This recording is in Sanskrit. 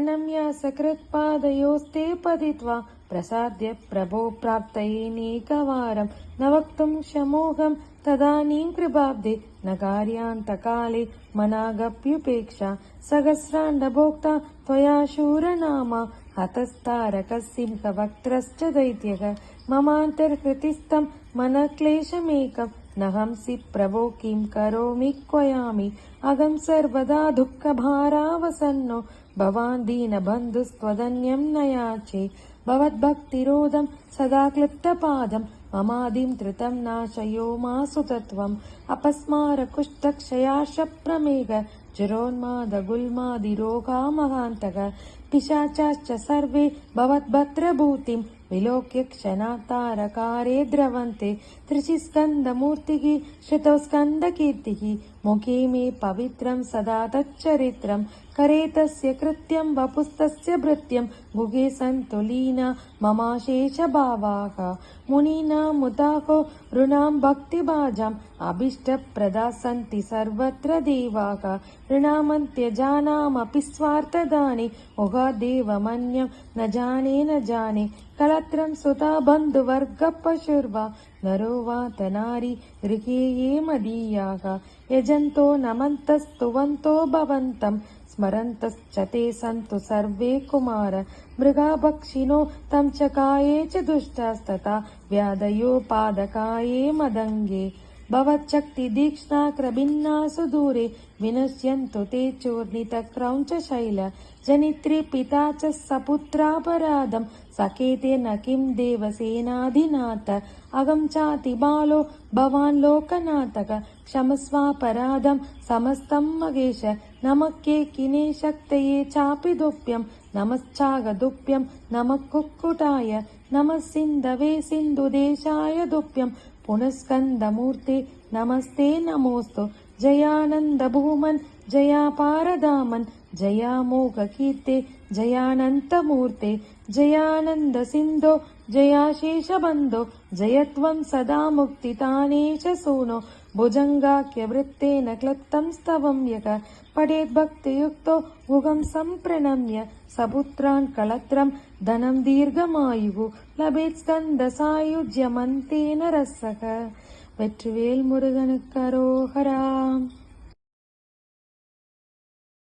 प्रणम्य सकृत्पादयोस्ते पतित्वा प्रसाद्य प्रभो प्राप्तयेनेकवारं न वक्तुं क्षमोऽहं तदानीं कृपाब्धे न कार्यान्तकाले मनागप्युपेक्षा सहस्राण्डभोक्ता त्वया शूरनामा हतस्तारकसिंहवक्त्रश्च दैत्यः ममान्तर्हृतिस्थं मनक्लेशमेकं न हंसि प्रभो किं करोमि क्वयामि अहं सर्वदा दुःखभारावसन्नो भवान् दीनबन्धुस्त्वदन्यं न याचे भवद्भक्तिरोधं सदा क्लिप्तपादं ममादिं धृतं नाशयो मासु तत्त्वम् अपस्मारकुष्ठक्षयाशप्रमेह जुरोन्मादगुल्मादिरोगा महान्तः पिशाचाश्च सर्वे भवद्भद्रभूतिं विलोक्य क्षणात्तारकारे द्रवन्ते त्रिशिस्कन्दमूर्तिः श्रुतौ स्कन्दकीर्तिः मुखे मे पवित्रं सदा तच्चरित्रं करे तस्य कृत्यं वपुस्तस्य भृत्यं गुहे सन्तु लीना ममाशेषभावाः मुनीनामुदाहो ऋणां भक्तिभाजाम् अभीष्टप्रदा सन्ति सर्वत्र देवाः ऋणामन्त्यजानामपि स्वार्थदानि उहादेवमन्यं न जाने कलत्रं सुता बन्धुवर्गपशुर्वा नरो वा तनारी गृहे ये मदीयाः यजन्तो नमन्तस्तुवन्तो भवन्तं स्मरन्तश्च ते सन्तु सर्वे कुमार मृगाभक्षिणो तं च काये च दुष्टास्तथा व्याधयो पादकाये मदङ्गे भवच्छक्तिदीक्ष्णाक्रभिन्नासु दूरे विनश्यन्तु ते चूर्णितक्रौञ्चशैल जनित्री पिता च सपुत्रापराधं सकेते न किं देवसेनाधिनाथ अहं चाति बालो भवान् लोकनाथक क्षमस्वापराधं समस्तं महेश नमः केकिने शक्तये चापि दुप्यं नमश्चागदुप्यं नमः कुक्कुटाय नमः सिन्धवे सिन्धुदेशाय दुप्यं पुनस्कन्दमूर्ते नमस्ते नमोऽस्तु जयानन्दभूमन् जयापारधामन् जयामोघकीर्ते जयानन्तमूर्ते जयानन्दसिन्धो जयाशेषबन्धो जयत्वं सदा मुक्तितानेश सूनो भुजङ्गाख्यवृत्तेन क्लृप्तं स्तवं यः पठेद्भक्तियुक्तो गुहं सम्प्रणम्य सपुत्रान् कलत्रं धनं दीर्घमायुः लभेत् स्कन्दसायुज्यमन्तेन रसः வெற்றிவேல் முருகனுக்கு அரோகரா.